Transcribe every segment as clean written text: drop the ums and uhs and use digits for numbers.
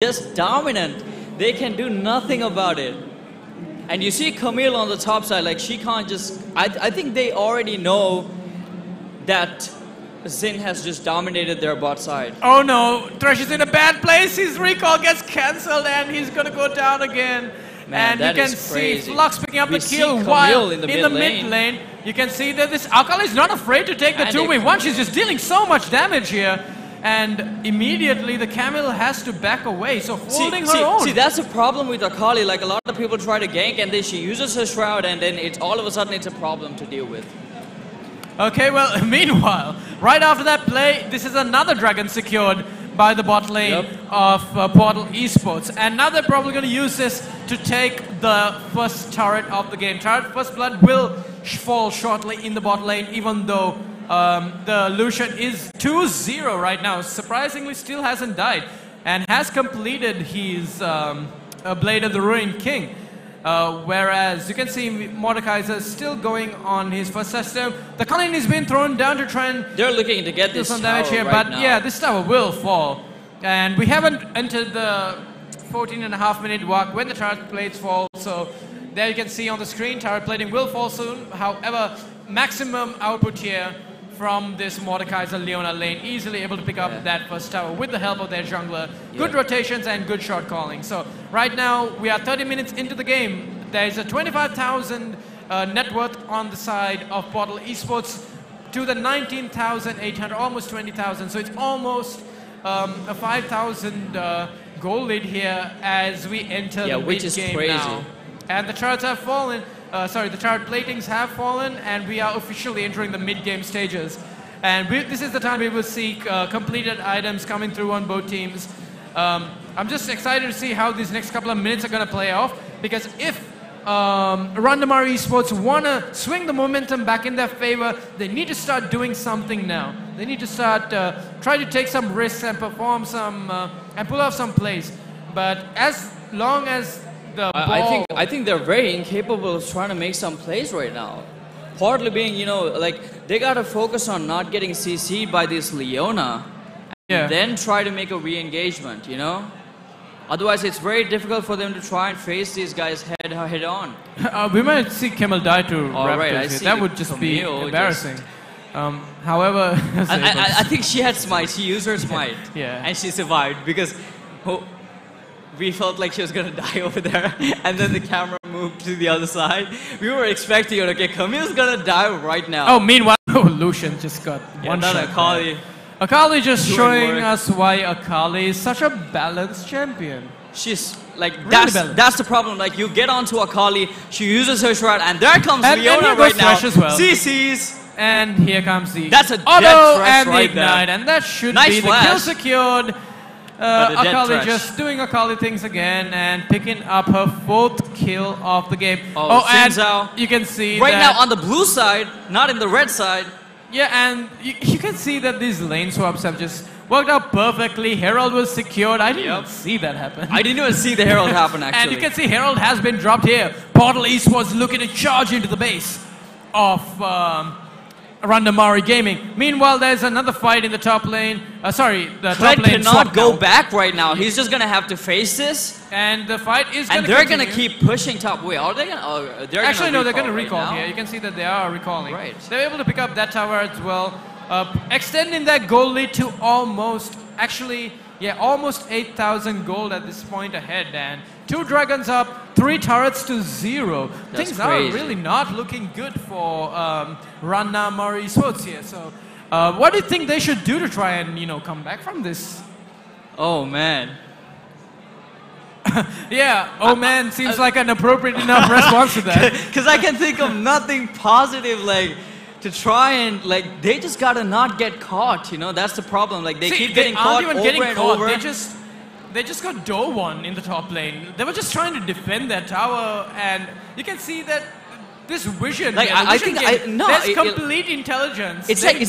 just dominant. They can do nothing about it. And you see Camille on the top side, like she can't just... I think they already know that Xin has just dominated their bot side. Oh no, Thresh is in a bad place. His recall gets cancelled and he's gonna go down again. Man, and you can see Flux picking up the kill while in the mid lane. You can see that this Akali is not afraid to take the 2v1. She's just dealing so much damage here. And immediately the Camille has to back away, so holding her own. See, that's the problem with Akali. Like a lot of people try to gank and then she uses her shroud and then it's all of a sudden it's a problem to deal with. Okay, well, meanwhile, right after that play, this is another dragon secured by the bot lane of Portal Esports. And now they're probably going to use this to take the first turret of the game. Turret First Blood will fall shortly in the bot lane, even though the Lucian is 2-0 right now. Surprisingly, still hasn't died and has completed his Blade of the Ruined King. Whereas you can see Mordekaiser still going on his first touchdown. The colony has been thrown down to try and they're looking to get this some damage here, right but now. yeah, this tower will fall. And we haven't entered the 14.5-minute walk when the turret plates fall. So there you can see on the screen, turret plating will fall soon. However, maximum output here from this Mordekaiser Leona lane, easily able to pick up that first tower with the help of their jungler. Good rotations and good shot calling. So right now we are 30 minutes into the game. There is a 25,000 net worth on the side of Portal Esports to the 19,800, almost 20,000. So it's almost a 5,000 goal lead here as we enter the mid game now. And the turrets have fallen. The turret platings have fallen, and we are officially entering the mid-game stages. And this is the time we will see completed items coming through on both teams. I'm just excited to see how these next couple of minutes are going to play off, because if Randamar Esports want to swing the momentum back in their favor, they need to start doing something now. They need to start try to take some risks and perform some and pull off some plays. But as long as I think they're very incapable of trying to make some plays right now. Partly being, you know, like they gotta focus on not getting CC'd by this Leona, and then try to make a re-engagement, you know. Otherwise, it's very difficult for them to try and face these guys head on. We might see Camille die to Raptors. That would just be embarrassing. However, I think she had smite. She used her smite, and she survived because. We felt like she was gonna die over there, and then the camera moved to the other side. We were expecting, okay, Camille's gonna die right now. Oh, meanwhile, Lucian just got one shot. Akali. Akali just showing us why Akali is such a balanced champion. She's like, that's the problem. Like, you get onto Akali, she uses her shroud, and there comes Leona right now. As well. CC's. And here comes the auto and the right ignite, there. And that should be the kill secured. Akali just doing Akali things again and picking up her 4th kill of the game. And you can see right now on the blue side, not in the red side. Yeah, and you can see that these lane swaps have just worked out perfectly. Herald was secured. I didn't even see that happen. I didn't even see the Herald happen, actually. And you can see Herald has been dropped here. Portal East was looking to charge into the base of Randamari Gaming. Meanwhile, there's another fight in the top lane. The top lane cannot go back right now. He's just gonna have to face this. And the fight is gonna continue. And they're gonna keep pushing top. Wait, are they gonna? Actually, no, they're gonna recall here. You can see that they are recalling. Right. They're able to pick up that tower as well, extending that gold lead to almost 8,000 gold at this point ahead. And 2 dragons up, 3 turrets to 0. Things are really not looking good for Randamar Esports here. So, what do you think they should do to try and, come back from this? Oh, man. Oh, man seems like an appropriate enough response to that. Because I can think of nothing positive, like, to try and, like, they just gotta not get caught, that's the problem. Like, they keep getting caught over and over. They just got door one in the top lane. They were just trying to defend their tower, and you can see that this vision, like, there's complete intelligence. It's like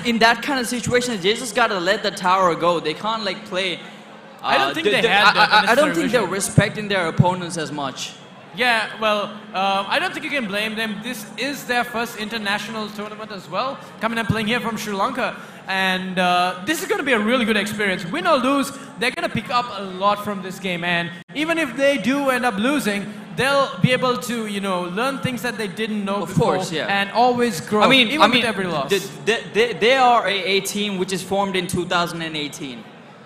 in that kind of situation, they just gotta let the tower go. They can't like play. I don't think I don't think they're respecting their opponents as much. Yeah, well, I don't think you can blame them. This is their first international tournament as well, coming and playing here from Sri Lanka. And this is going to be a really good experience. Win or lose, they're going to pick up a lot from this game. And even if they do end up losing, they'll be able to, you know, learn things that they didn't know before. Of course, yeah. And always grow, even with every loss. They are a team which is formed in 2018.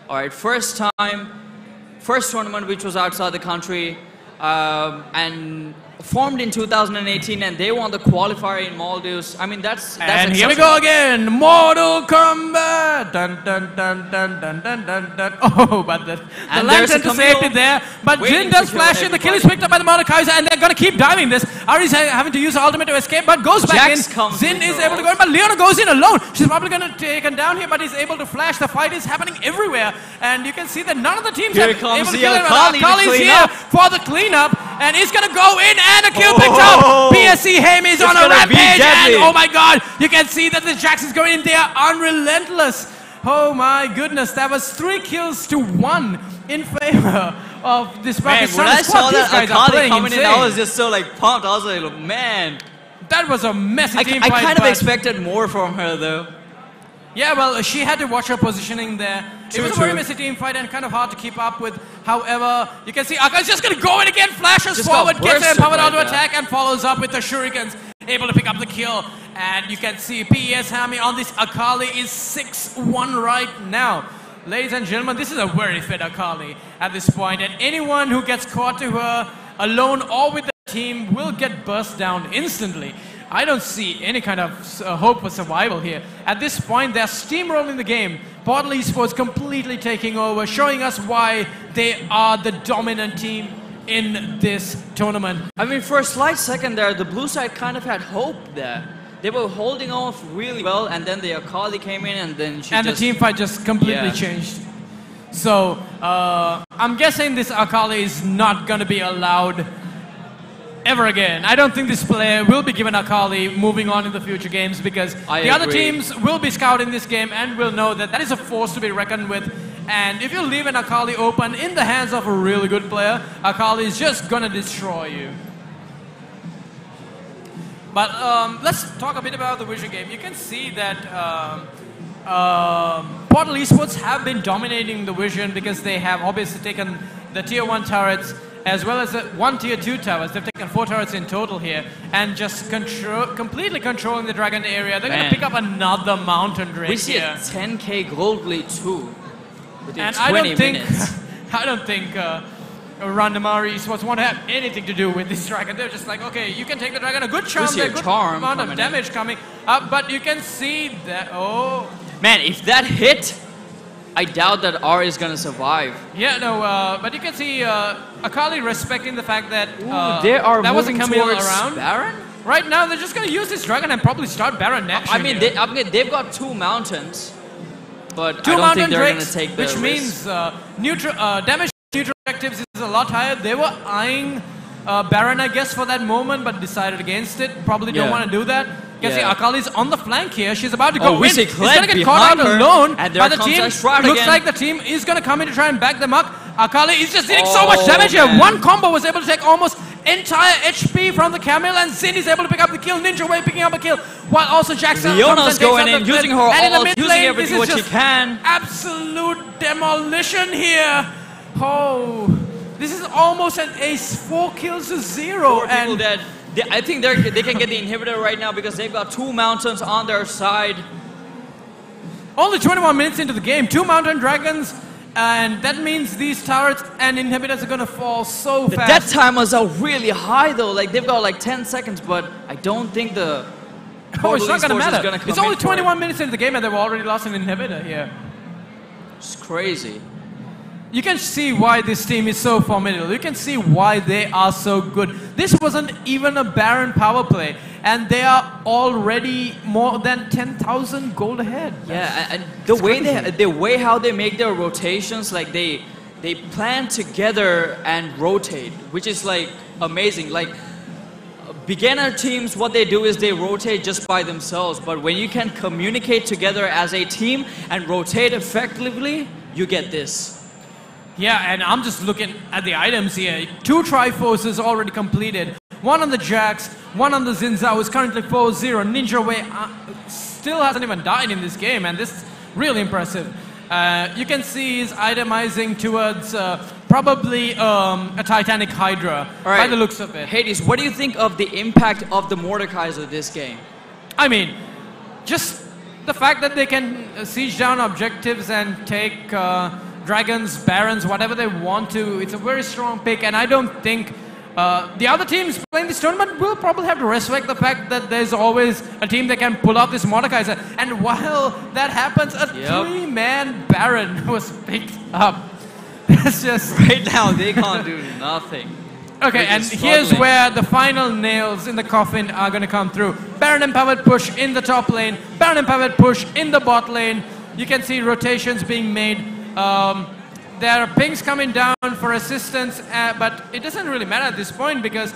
All right, first tournament which was outside the country, and formed in 2018, and they won the qualifier in Maldives. I mean, that's and here we go again, Mortal Kombat! Dun, dun, dun, dun, dun, dun, dun, dun. Oh, but the lantern to safety there. But Jin does flash in. The kill is picked up by the Mordekaiser, and they're going to keep diving this. Ari's having to use her ultimate to escape, but goes back in. Jin is able to go in, but Leona goes in alone. She's probably going to take him down here, but he's able to flash. The fight is happening everywhere, and you can see that none of the teams are able to kill him. Akali's here for the cleanup, and he's going to go in, and a kill picked up. PSC Haim is on a rampage, and oh my god, you can see that the Jacksons going in. They are unrelentless. Oh my goodness, that was 3 kills to 1 in favor of this Pakistan squad. When I saw that Akali coming insane. in, I was just so like pumped. I was like, man, that was a messy team fight. I kind of expected more from her though. Yeah, well, she had to watch her positioning there. It was a very messy team fight and kind of hard to keep up with. However, you can see Akali's just going to go in again, flashes forward, gets her empowered auto attack, and follows up with the shurikens. Able to pick up the kill. And you can see PES Hami on this Akali is 6-1 right now. Ladies and gentlemen, this is a very fit Akali at this point. And anyone who gets caught to her alone or with the team will get burst down instantly. I don't see any kind of hope for survival here. At this point, they're steamrolling the game. Portal Esports completely taking over, showing us why they are the dominant team in this tournament. I mean, for a slight second there, the blue side kind of had hope there. They were holding off really well, and then the Akali came in, and then the team fight just completely changed. So, I'm guessing this Akali is not going to be allowed ever again. I don't think this player will be given Akali moving on in the future games, because the other teams will be scouting this game and will know that that is a force to be reckoned with. And if you leave an Akali open in the hands of a really good player, Akali is just gonna destroy you. But let's talk a bit about the Vision game. You can see that Portal Esports have been dominating the Vision because they have obviously taken the tier 1 turrets as well as 1 tier 2 towers. They've taken 4 turrets in total here and just completely controlling the Dragon area. They're going to pick up another Mountain Drake. We see a 10k gold lead too. And I don't think Randamari Esports want to have anything to do with this Dragon. They're just like, okay, you can take the Dragon, a good charm, a good amount of damage coming up, but you can see that, man, if that hit, I doubt that R is going to survive. Yeah, no, but you can see Akali respecting the fact that that wasn't coming around. Baron? Right now, they're just going to use this Dragon and probably start Baron next. I mean, they've got 2 mountains, but I don't think they're going to take the which means damage neutral objectives is a lot higher. They were eyeing Baron, I guess, for that moment, but decided against it. Probably don't want to do that. You can see Akali's on the flank here. She's about to go in. She's going to get caught out alone. And by the team. Looks like the team is going to come in to try and back them up. Akali is just dealing so much damage here. One combo was able to take almost entire HP from the Camel, and Zin is able to pick up the kill. Ninja Way picking up a kill, while also Jackson Leona's going in, using her ult, using everything what she can. Absolute demolition here. Oh, this is almost an ace. 4 kills to 0. 4 people dead. I think they can get the inhibitor right now because they've got 2 mountains on their side. Only 21 minutes into the game, 2 mountain dragons, and that means these turrets and inhibitors are going to fall so fast. The death timers are really high though, like they've got like 10 seconds, but I don't think the it's not going to matter. It's only 21 minutes into the game and they've already lost an inhibitor here. It's crazy. You can see why this team is so formidable. You can see why they are so good. This wasn't even a Baron power play, and they are already more than 10,000 gold ahead. Yeah, and the way how they make their rotations, like they plan together and rotate, which is like amazing. Like beginner teams, what they do is they rotate just by themselves, but when you can communicate together as a team and rotate effectively, you get this. Yeah, and I'm just looking at the items here. 2 Triforces already completed. 1 on the Jax, 1 on the Xin Zhao is currently 4-0. Ninja Way still hasn't even died in this game, and this is really impressive. You can see he's itemizing towards probably a Titanic Hydra, right, by the looks of it. Hades, what do you think of the impact of the Mordekaiser this game? I mean, just the fact that they can siege down objectives and take dragons, barons, whatever they want to, it's a very strong pick, and I don't think the other teams playing this tournament will probably have to respect the fact that there's always a team that can pull out this Mordekaiser. And while that happens, a 3-man Baron was picked up. It's just... Right now, they can't do nothing. Okay, and here's where the final nails in the coffin are going to come through. Baron Empowered push in the top lane. Baron Empowered push in the bot lane. You can see rotations being made. There are pings coming down for assistance, but it doesn't really matter at this point because...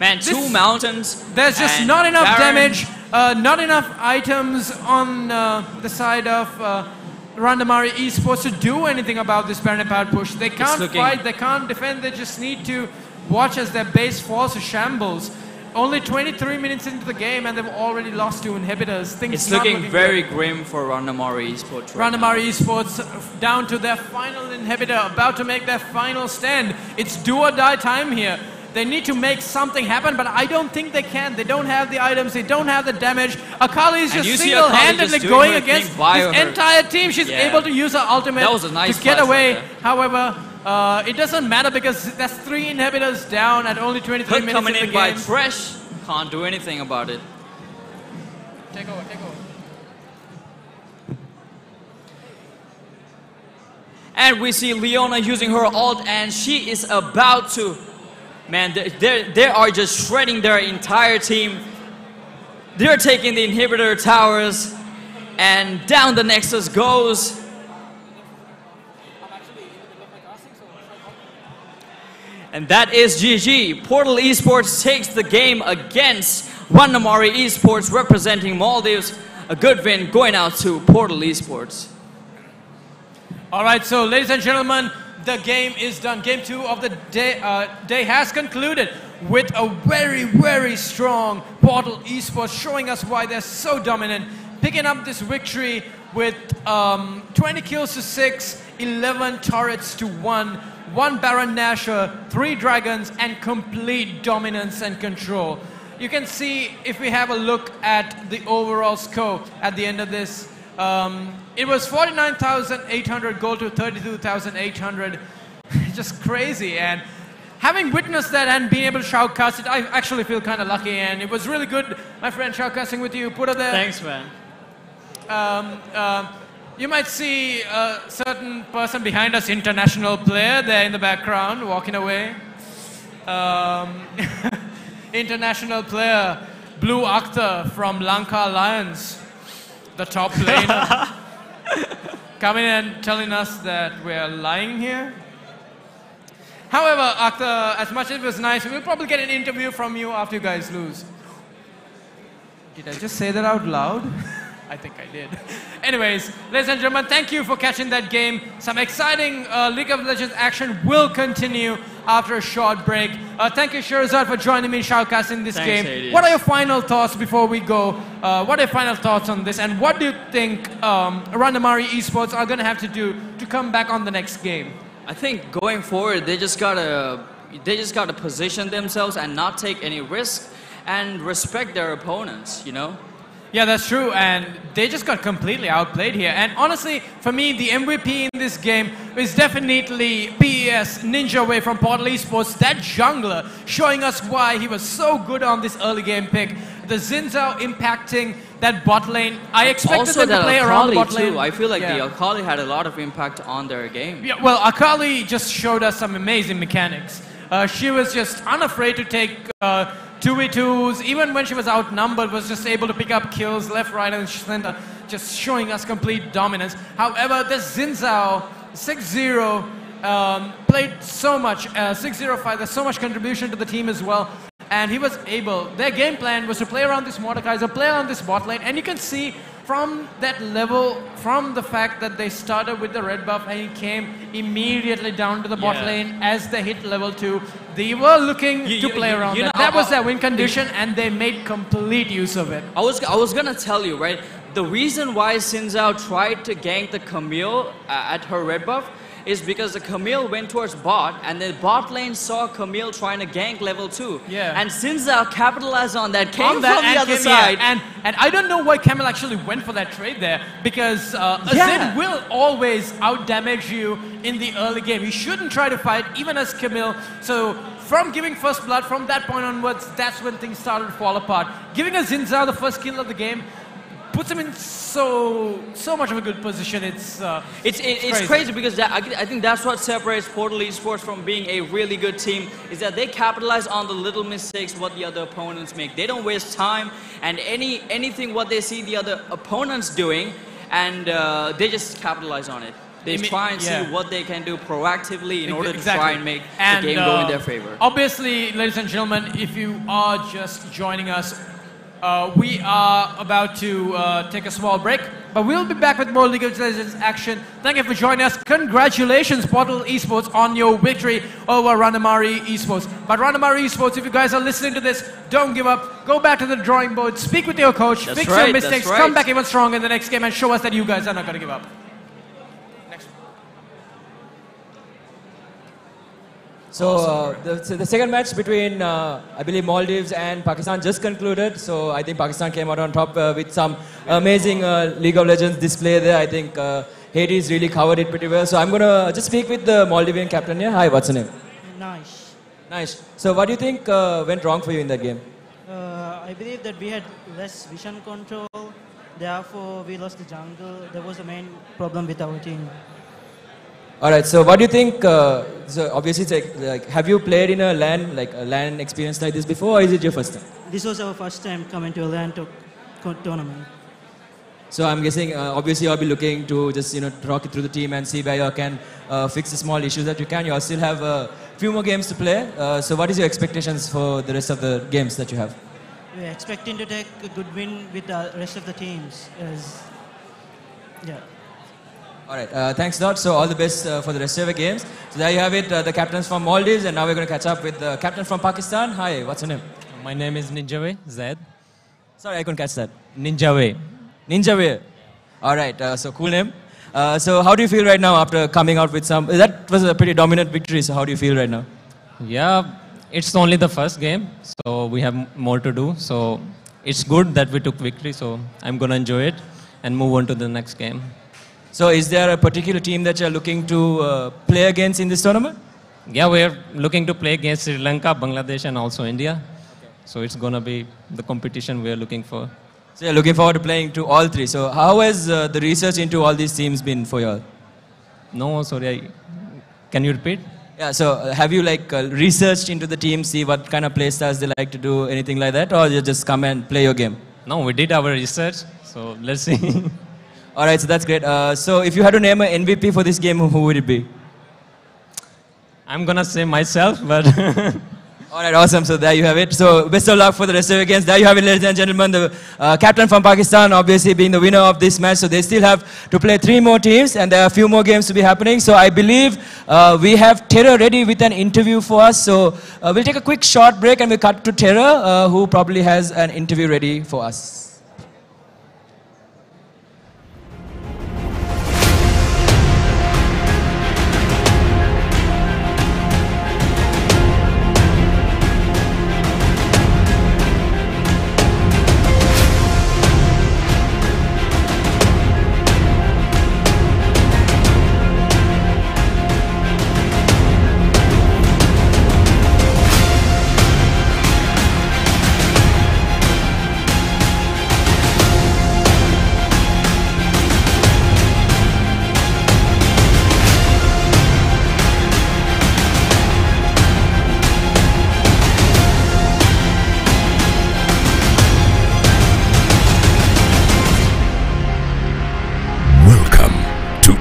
Man, 2 mountains. There's just not enough damage, not enough items on the side of Randomari Esports to do anything about this Baron Empowered push. They can't fight, they can't defend, they just need to watch as their base falls to shambles. Only 23 minutes into the game and they've already lost 2 inhibitors. It's looking very grim for Randomari Esports right Randomari Esports down to their final inhibitor, about to make their final stand. It's do or die time here. They need to make something happen, but I don't think they can. They don't have the items, they don't have the damage. Akali is just single-handedly going against this entire team. She's able to use her ultimate to get away. However, it doesn't matter because that's 3 inhibitors down at only 23 minutes coming in the in game. by Thresh, can't do anything about it. Take over. And we see Leona using her ult, and she is about to... Man, they are just shredding their entire team. They're taking the inhibitor towers, and down the Nexus goes. And that is GG. Portal Esports takes the game against Randomari Esports representing Maldives. A good win going out to Portal Esports. Alright, so ladies and gentlemen, the game is done. Game 2 of the day has concluded with a very, very strong Portal Esports showing us why they're so dominant. Picking up this victory with 20 kills to 6, 11 turrets to 1, 1 Baron Nashor, 3 dragons, and complete dominance and control. You can see if we have a look at the overall score at the end of this. It was 49,800 gold to 32,800. Just crazy. And having witnessed that and being able to shoutcast it, I actually feel kind of lucky. And it was really good, my friend, shoutcasting with you. Put it there. Thanks, man. You might see a certain person behind us, international player, there in the background, walking away. International player, Blue Akhtar from Lanka Lions. The top laner. Coming and telling us that we're lying here. However, Akhtar, as much as it was nice, we'll probably get an interview from you after you guys lose. Did I just say that out loud? I think I did. Anyways, ladies and gentlemen, thank you for catching that game. Some exciting League of Legends action will continue after a short break. Thank you, Shirazad, for joining me in shoutcasting this game. Hades. What are your final thoughts before we go? What are your final thoughts on this? And what do you think Randomari Esports are going to have to do to come back on the next game? I think going forward, they just gotta position themselves and not take any risk and respect their opponents, you know? Yeah, that's true, and they just got completely outplayed here. And honestly, for me, the MVP in this game is definitely PES Ninja Way from Portal Esports, that jungler, showing us why he was so good on this early game pick. The Xin Zhao impacting that bot lane. I expected them to play around the bot lane. I feel like the Akali had a lot of impact on their game. Yeah, well, Akali just showed us some amazing mechanics. She was just unafraid to take 2v2s, even when she was outnumbered, was just able to pick up kills left, right, and center, just showing us complete dominance. However, the Xin Zhao 6-0 played so much, 6-0-5, there's so much contribution to the team as well. And he was able, their game plan was to play around this Mordekaiser, play around this bot lane, and you can see from that level, from the fact that they started with the red buff and he came immediately down to the bot lane as they hit level 2, they were looking to play around that. That was their win condition and they made complete use of it. I was gonna tell you, right? The reason why Xin Zhao tried to gank the Camille at her red buff is because the Camille went towards bot and the bot lane saw Camille trying to gank level 2. Yeah. And Xin Zhao capitalized on that, came from the other side. And I don't know why Camille actually went for that trade there, because Zed will always out-damage you in the early game. You shouldn't try to fight, even as Camille. So from giving first blood, from that point onwards, that's when things started to fall apart. Giving a Xin Zhao the first kill of the game puts him in so much of a good position. It's crazy because I think that's what separates Portal Esports from being a really good team, is that they capitalize on the little mistakes what the other opponents make. They don't waste time and anything what they see the other opponents doing, and they just capitalize on it. They try and see what they can do proactively in order to try and make the game go in their favor. Obviously, ladies and gentlemen, if you are just joining us, we are about to take a small break, but we'll be back with more League of Legends action. Thank you for joining us. Congratulations, Portal Esports, on your victory over Ranamari Esports. But Ranamari Esports, if you guys are listening to this, don't give up. Go back to the drawing board, speak with your coach, fix your mistakes, come back even stronger in the next game and show us that you guys are not going to give up. So the second match between, I believe, Maldives and Pakistan just concluded. So I think Pakistan came out on top with some amazing League of Legends display there. I think Hades really covered it pretty well. So I'm going to just speak with the Maldivian captain here. Hi, what's your name? Nice. Nice. So what do you think went wrong for you in that game? I believe that we had less vision control. Therefore, we lost the jungle. That was the main problem with our team. All right. So what do you think? So obviously, it's like, have you played in a LAN experience like this before, or is it your first time? This was our first time coming to a LAN tournament. So I'm guessing, obviously, you'll be looking to just talk it through the team and see where you can fix the small issues that you can. You still have a few more games to play. So what is your expectations for the rest of the games that you have? We're expecting to take a good win with the rest of the teams. All right, thanks a lot. So all the best for the rest of the games. So there you have it, the captains from Maldives, and now we're going to catch up with the captain from Pakistan. Hi, what's your name? My name is Ninjawe Zaid. Sorry, I couldn't catch that. Ninjawe. Ninjawe. All right, so cool name. So how do you feel right now after coming out with some... That was a pretty dominant victory, so how do you feel right now? Yeah, it's only the first game, so we have more to do. So it's good that we took victory, so I'm going to enjoy it and move on to the next game. So is there a particular team that you're looking to play against in this tournament? Yeah, we're looking to play against Sri Lanka, Bangladesh, and also India. Okay. So it's going to be the competition we're looking for. So you're looking forward to playing to all three. So how has the research into all these teams been for you all? No, sorry. Can you repeat? Yeah, so have you researched into the team, see what kind of play styles they like to do, anything like that, or you just come and play your game? No, we did our research, so let's see. All right, so that's great. So if you had to name an MVP for this game, who would it be? I'm going to say myself, but... All right, awesome. So there you have it. So best of luck for the rest of the games. There you have it, ladies and gentlemen. The captain from Pakistan obviously being the winner of this match. So they still have to play 3 more teams, and there are a few more games to be happening. So I believe we have Terra ready with an interview for us. So we'll take a quick short break and we'll cut to Terra, who probably has an interview ready for us.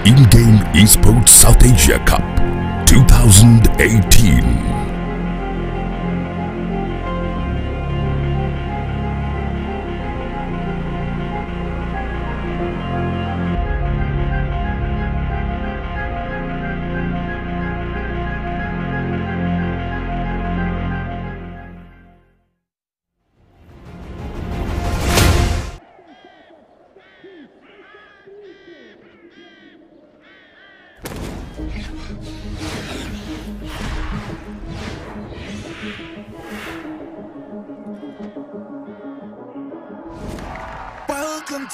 In-game Esports South Asia Cup 2018.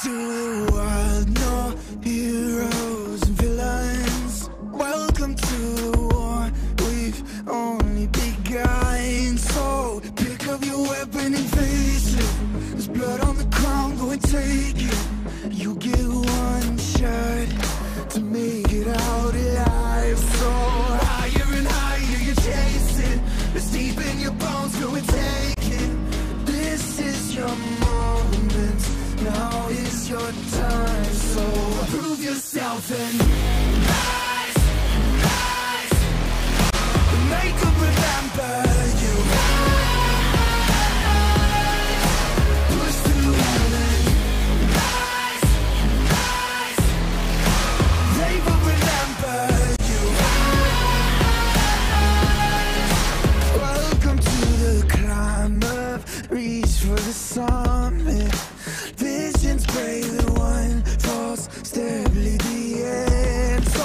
to the world, no heroes and villains. Welcome to the war, we've only begun. So pick up your weapon and face it. There's blood on the ground, go and take it. You get one shot to make it out alive. So higher and higher you chase it. It's deep in your bones, go and take it. This is your moment, now is your time. So prove yourself and rise, rise. Make them remember you. Push through heaven. Rise, rise. They will remember you. Welcome to the climb up, reach for the summit. Visions brave, the one falls, steadily the end. So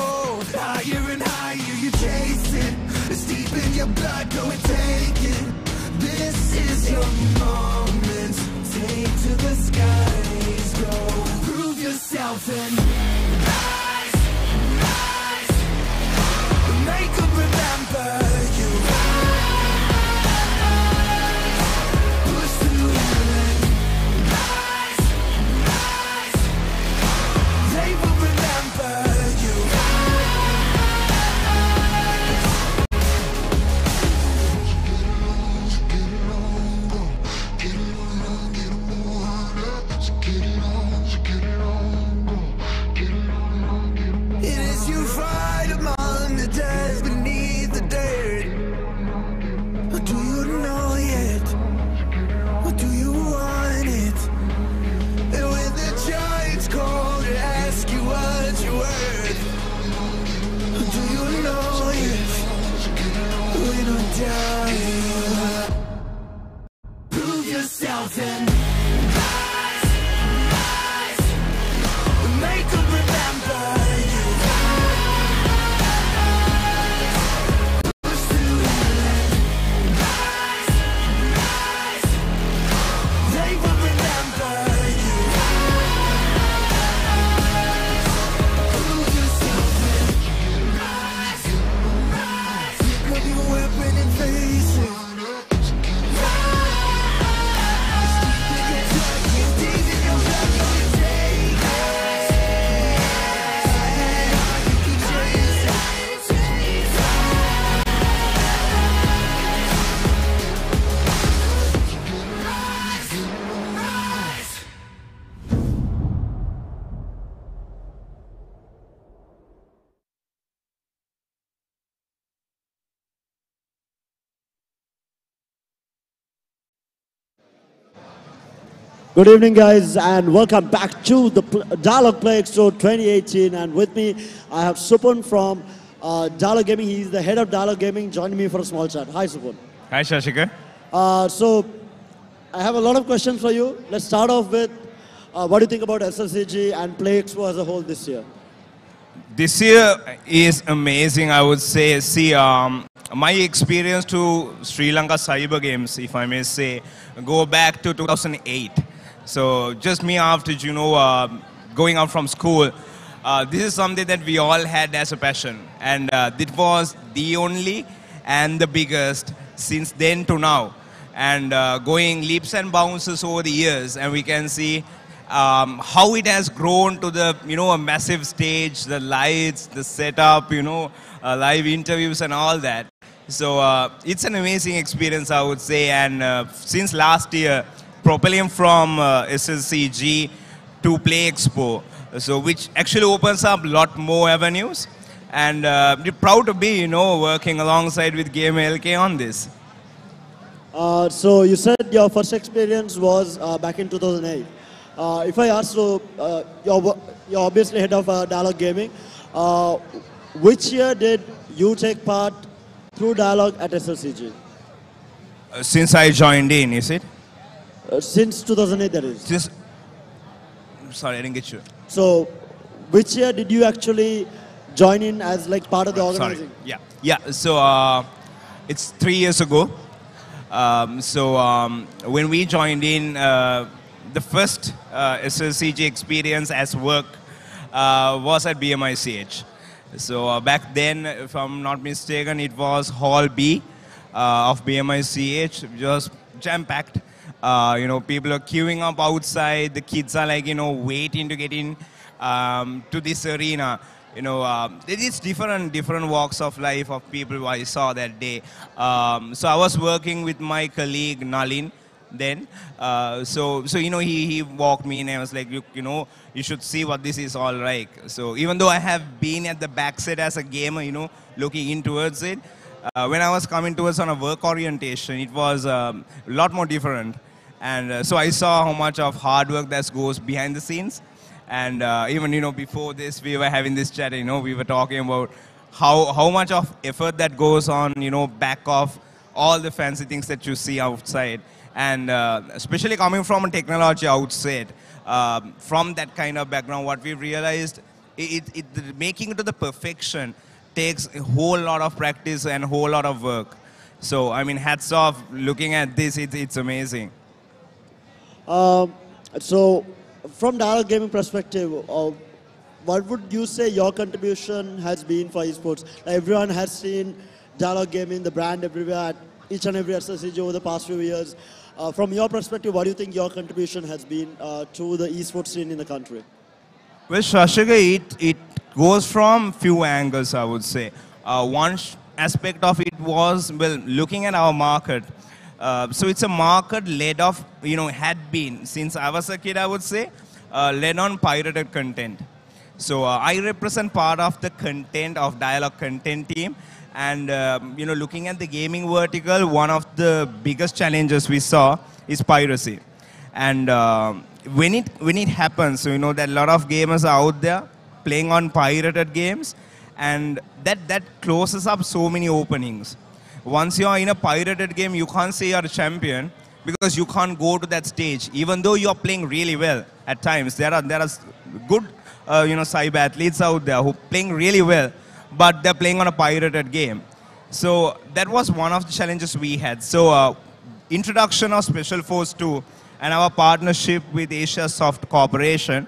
higher and higher you chase it. It's deep in your blood, go and take it. This is your moment. Take to the skies, go. Prove yourself and rise, rise. Make them remember you. Push through heaven. Rise, rise. They will remember you. It is you fight among the dead beneath the dirt. Or do you know yet? Or do you want it? And when the giants call to ask you what you're worth, or do you know yet? We don't die. Prove yourself and rise, rise. Make them remember you. Push through heaven. Rise, rise. They will remember you. Prove yourself and rise, rise. Pick up your weapon and face it. Good evening, guys, and welcome back to the Dialogue Play Expo 2018. And with me, I have Supun from Dialogue Gaming. He's the head of Dialogue Gaming, joining me for a small chat. Hi, Supun. Hi, Shashika. So, I have a lot of questions for you. Let's start off with, what do you think about SLCG and Play Expo as a whole this year? This year is amazing, I would say. See, my experience to Sri Lanka Cyber Games, if I may say, go back to 2008. So just me after, going out from school, this is something that we all had as a passion. And it was the only and the biggest since then to now. And going leaps and bounds over the years, and we can see how it has grown to the, a massive stage, the lights, the setup, live interviews and all that. So it's an amazing experience, I would say. And since last year, propelling from SLCG to Play Expo, so which actually opens up a lot more avenues. And we're proud to be, working alongside with Game LK on this. So you said your first experience was back in 2008. If I ask, so you're obviously head of Dialogue Gaming. Which year did you take part through Dialogue at SLCG? Since I joined in, is it? Since 2008, that is. Sorry, I didn't get you. So, which year did you actually join in as like part of the organizing? Sorry. Yeah. So it's 3 years ago. When we joined in, the first SLCG experience as work was at BMICH. So back then, if I'm not mistaken, it was Hall B of BMICH, just jam-packed. People are queuing up outside. The kids are like, waiting to get in to this arena. There is different walks of life of people I saw that day. So I was working with my colleague Nalin then. He walked me and I was like, you should see what this is all like. So even though I have been at the backside as a gamer, looking in towards it, when I was coming towards on a work orientation, it was a lot more different. And so I saw how much of hard work that goes behind the scenes. And even, before this, we were having this chat, we were talking about how much of effort that goes on, back of all the fancy things that you see outside. And especially coming from a technology outside, from that kind of background, what we realized, making it to the perfection takes a whole lot of practice and a whole lot of work. So, I mean, hats off, looking at this, it's amazing. So, from Dialogue Gaming perspective, what would you say your contribution has been for esports? Everyone has seen Dialogue Gaming, the brand everywhere, at each and every SSCG over the past few years. From your perspective, what do you think your contribution has been to the esports scene in the country? Well, Shashika, it goes from few angles, I would say. One aspect of it was, well, looking at our market. So it's a market led off, had been, since I was a kid, I would say, led on pirated content. So I represent part of the content of Dialogue content team. And, looking at the gaming vertical, one of the biggest challenges we saw is piracy. And when it happens, so that a lot of gamers are out there playing on pirated games, and that closes up so many openings. Once you're in a pirated game, you can't say you're a champion because you can't go to that stage, even though you're playing really well at times. There are good, cyber athletes out there who are playing really well, but they're playing on a pirated game. So that was one of the challenges we had. So introduction of Special Force 2 and our partnership with Asia Soft Corporation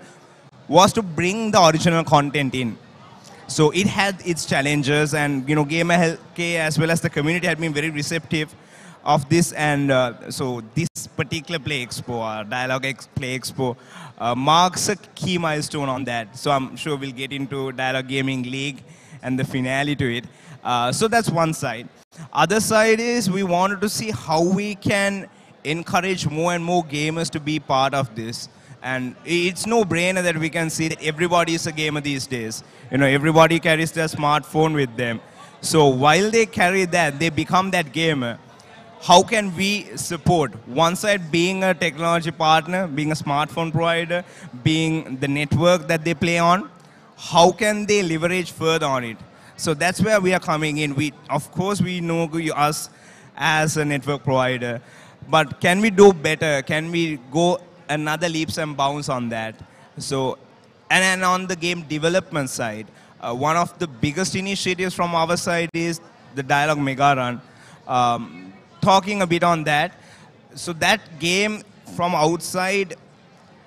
was to bring the original content in. So it had its challenges, and Gamer K as well as the community had been very receptive of this. And so this particular Play Expo, Dialogue Play Expo, marks a key milestone on that. So I'm sure we'll get into Dialogue Gaming League and the finale to it. So that's one side. Other side is we wanted to see how we can encourage more and more gamers to be part of this. And it's no brainer that we can see that everybody is a gamer these days. Everybody carries their smartphone with them. So while they carry that, they become that gamer. How can we support? One side being a technology partner, being a smartphone provider, being the network that they play on. How can they leverage further on it? So that's where we are coming in. Of course, we know us as a network provider, but can we do better? Can we go another leaps and bounds on that? So, and on the game development side, one of the biggest initiatives from our side is the Dialogue Mega Run. Talking a bit on that, so that game from outside,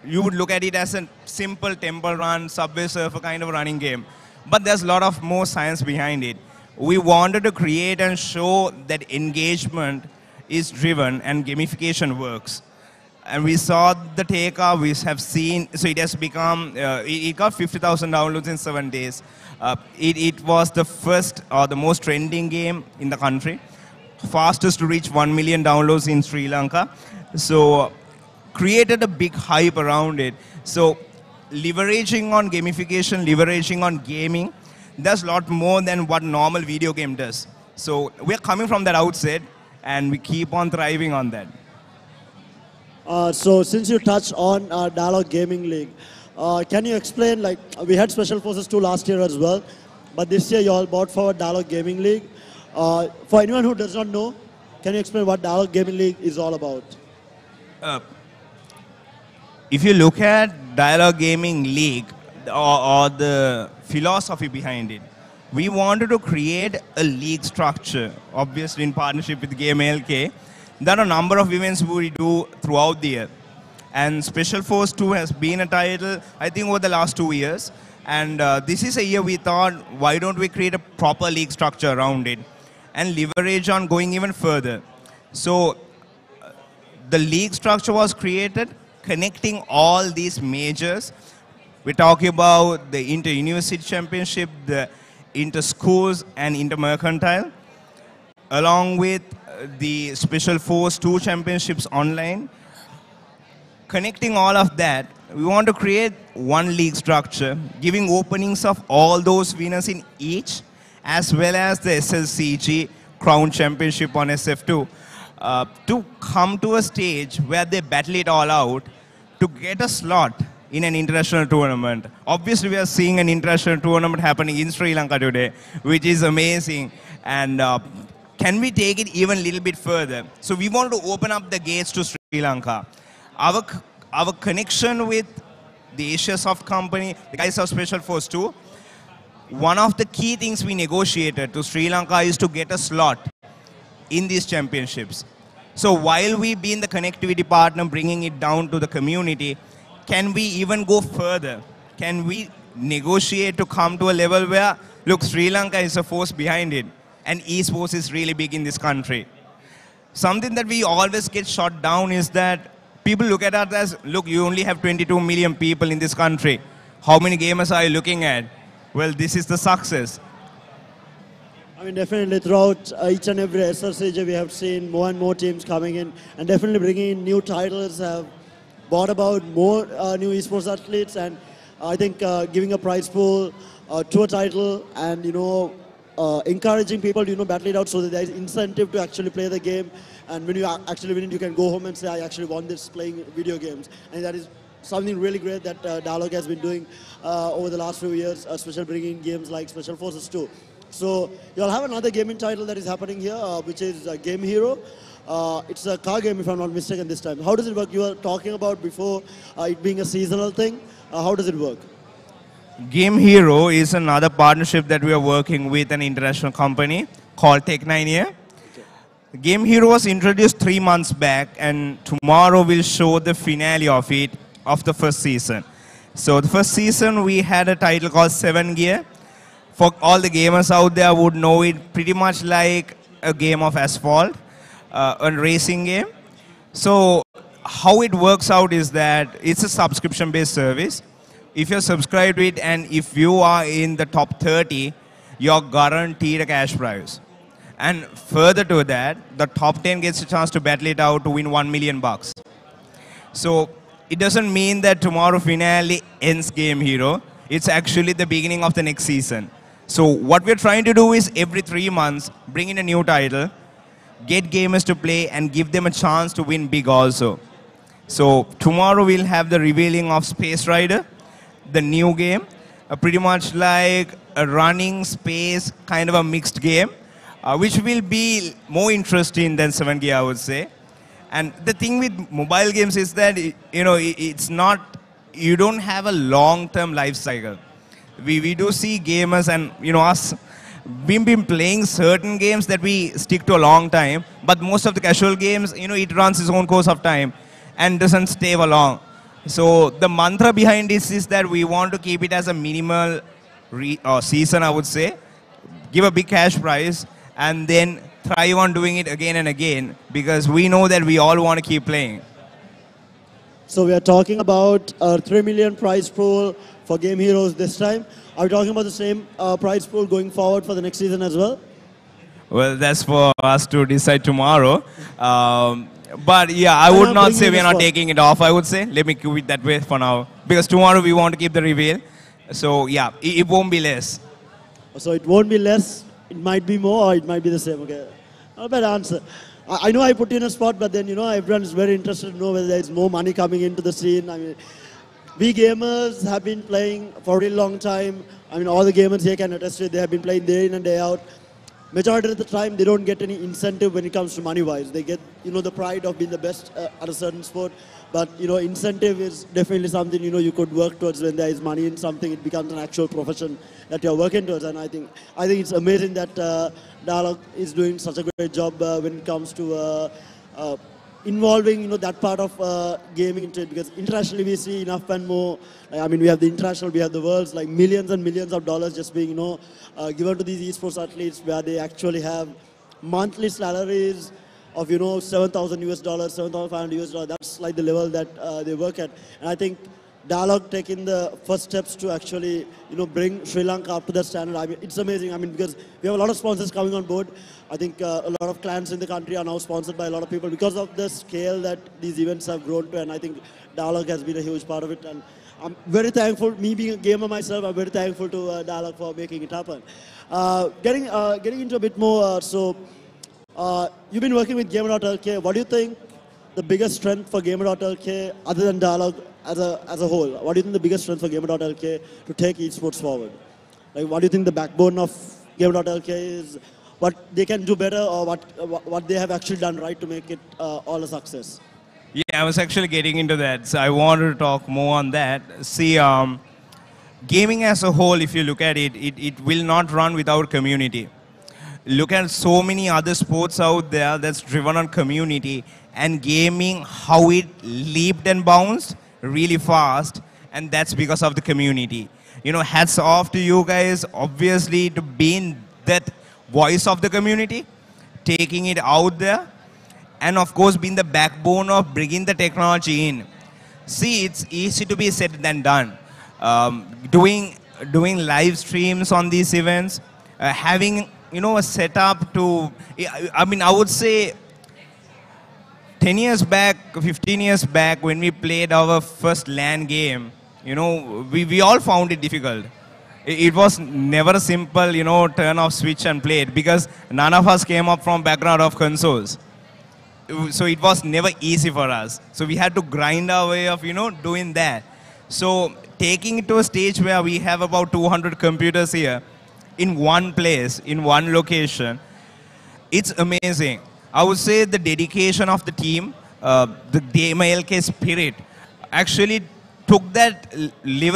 you would look at it as a simple temple run, Subway Surfer kind of running game. But there's a lot of more science behind it. We wanted to create and show that engagement is driven and gamification works. And we saw the take-up, we have seen, so it has become, it got 50,000 downloads in 7 days. It was the first or the most trending game in the country. Fastest to reach 1 million downloads in Sri Lanka. So created a big hype around it. So leveraging on gamification, leveraging on gaming, does a lot more than what normal video game does. So we're coming from that outset, and we keep on thriving on that. So since you touched on Dialogue Gaming League, can you explain, like, we had Special Forces 2 last year as well, but this year you all brought forward Dialogue Gaming League. For anyone who does not know, can you explain what Dialogue Gaming League is all about? If you look at Dialogue Gaming League, or the philosophy behind it, we wanted to create a league structure, obviously in partnership with Game LK. There are a number of events we do throughout the year. And Special Force 2 has been a title, I think, over the last 2 years. And this is a year we thought, why don't we create a proper league structure around it and leverage on going even further. So the league structure was created, connecting all these majors. We're talking about the inter-university championship, the inter-schools and inter-mercantile, along with the Special Force 2 championships online. Connecting all of that, we want to create one league structure, giving openings of all those winners in each, as well as the SLCG Crown Championship on SF2, to come to a stage where they battle it all out to get a slot in an international tournament. Obviously, we are seeing an international tournament happening in Sri Lanka today, which is amazing. And can we take it even a little bit further? So we want to open up the gates to Sri Lanka. Our connection with the Asia Soft company, the guys of Special Force 2, one of the key things we negotiated to Sri Lanka is to get a slot in these championships. So while we being the connectivity partner, bringing it down to the community, can we even go further? Can we negotiate to come to a level where, look, Sri Lanka is a force behind it, and esports is really big in this country. Something that we always get shot down is that people look at us as, look, you only have 22 million people in this country. How many gamers are you looking at? Well, this is the success. I mean, definitely throughout each and every SRCJ, we have seen more and more teams coming in, and definitely bringing in new titles have brought about more new esports athletes, and I think giving a prize pool to a title and, encouraging people to, battle it out so that there is incentive to actually play the game. And when you actually win it, you can go home and say, I actually won this playing video games. And that is something really great that Dialogue has been doing over the last few years, especially bringing in games like Special Forces 2. So you'll have another gaming title that is happening here, which is Game Hero. It's a car game, if I'm not mistaken, this time. How does it work? You were talking about before it being a seasonal thing. How does it work? Game Hero is another partnership that we are working with an international company called Tech9 here. Game Hero was introduced 3 months back, and tomorrow we'll show the finale of it, of the first season. So the first season we had a title called 7 Gear. For all the gamers out there would know it pretty much like a game of asphalt, a racing game. So how it works out is that it's a subscription-based service. If you're subscribed to it and if you are in the top 30, you're guaranteed a cash prize. And further to that, the top 10 gets a chance to battle it out to win $1 million. So it doesn't mean that tomorrow finale ends Game Hero. It's actually the beginning of the next season. So what we're trying to do is every 3 months, bring in a new title, get gamers to play and give them a chance to win big also. So tomorrow we'll have the revealing of Space Rider, the new game, pretty much like a running space kind of a mixed game. Which will be more interesting than 7 Gear, I would say. And the thing with mobile games is that, it's not, you don't have a long-term life cycle. We do see gamers and, us, we've been playing certain games that we stick to a long time, but most of the casual games, it runs its own course of time and doesn't stay for long. So the mantra behind this is that we want to keep it as a minimal season, I would say, give a big cash prize, and then thrive on doing it again and again, because we know that we all want to keep playing. So we are talking about a 3 million prize pool for Game Heroes this time. Are we talking about the same prize pool going forward for the next season as well? Well, that's for us to decide tomorrow. But yeah, I would not say we are not taking it off, I would say. Let me keep it that way for now. Because tomorrow we want to keep the reveal. So yeah, it won't be less. So it won't be less. It might be more, or it might be the same. Okay, not a bad answer. I know I put you in a spot, but then everyone is very interested to know whether there is more money coming into the scene. I mean, we gamers have been playing for a really long time. I mean, all the gamers here can attest to it. They have been playing day in and day out. Majority of the time, they don't get any incentive when it comes to money-wise. They get, the pride of being the best at a certain sport. But, incentive is definitely something, you could work towards when there is money in something. It becomes an actual profession that you're working towards. And I think it's amazing that Dialogue is doing such a great job when it comes to involving that part of gaming into it, because internationally we see enough and more. I mean, we have the international, we have the worlds, like millions and millions of dollars just being given to these esports athletes, where they actually have monthly salaries of 7,000 US dollars, 7,500 US dollars. That's like the level that they work at. And I think Dialog taking the first steps to actually bring Sri Lanka up to that standard. I mean, it's amazing. I mean, because we have a lot of sponsors coming on board. I think a lot of clans in the country are now sponsored by a lot of people because of the scale that these events have grown to, and I think Dialog has been a huge part of it. And I'm very thankful, me being a gamer myself, I'm very thankful to Dialog for making it happen. Getting into a bit more, you've been working with Gamer.lk. What do you think the biggest strength for Gamer.lk, other than Dialog as a whole? What do you think the biggest strength for Gamer.lk to take esports forward? Like, what do you think the backbone of Gamer.lk is? What they can do better, or what they have actually done right to make it all a success? Yeah, I was actually getting into that, so I wanted to talk more on that. See, gaming as a whole, if you look at it, it will not run without community. Look at so many other sports out there that's driven on community, and gaming, how it leaped and bounced really fast, and that's because of the community. Hats off to you guys, obviously, to being that voice of the community, taking it out there, and of course being the backbone of bringing the technology in. See, it's easy to be said than done. Doing live streams on these events, having a setup to, I mean, I would say 10 years back, 15 years back, when we played our first LAN game, we all found it difficult. It was never a simple, turn off switch and play it, because none of us came up from background of consoles. So it was never easy for us. So we had to grind our way of, doing that. So taking it to a stage where we have about 200 computers here in one place, in one location, it's amazing. I would say the dedication of the team, the DMLK spirit, actually took that level